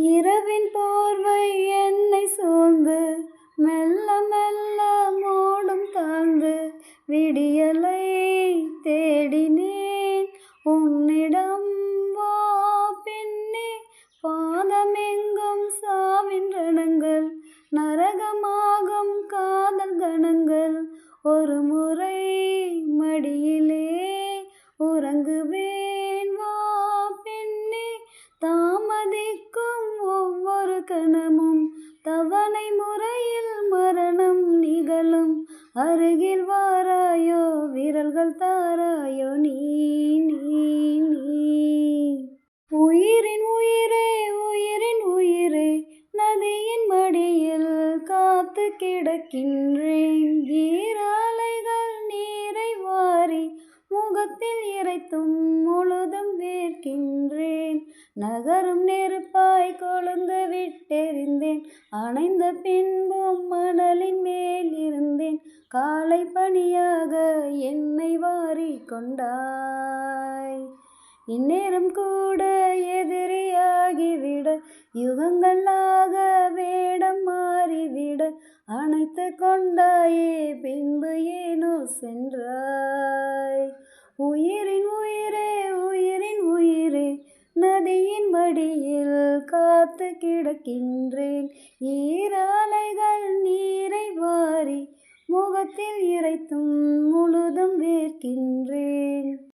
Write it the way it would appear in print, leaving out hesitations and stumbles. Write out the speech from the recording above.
இரவின் போர்வை என்னை சூழ்ந்து மெல்ல மெல்ல மோடும் தாழ்ந்து விடியலை தேடினேன் உன்னிடம் வா பெண்ணே. பாதமெங்கும் சாவின் ரணங்கள் நரகமாகும் காதல் கணங்கள். ஒரு முறை மடியிலே உறங்குவேன் வா பெண்ணே. தாமதிக்கும் ஒவ்வொரு கணமும் தவணை முறையில் மரணம் நிகழும். அருகில் வாராயோ விரல்கள் தாராயோ நீ நீ நீ. உயிரின் உயிரே உயிரின் உயிரே நதியின் மடியில் காத்து கிடக்கின்றேன். ஈராலைகள் நீரை வாரி முகத்தில் இறைத்தும் முழுதும் வேர்க்கின்றேன். நகரும் நெருப்பாய் கொழுந்து விட்டெறிந்தேன். அணைந்த பின்பும் மணலின் மேல் இருந்தேன். காலை பனியாக என்னை வாரி கொண்டாய். இந்நேரம் கூட எதிரியாகிவிட யுகங்களாக வேடம் மாறிவிட அணைத்து கொண்டாயே பின்பு ஏனோ சென்றாய். உயிரின் உயிரே உயிரின் உயிரே நதியின் மடியில் காத்து கிடக்கின்றேன். ஈராலைகள் நீரை வாரி முகத்தில் இறைத்தும் முழுதும் வேர்க்கின்றேன்.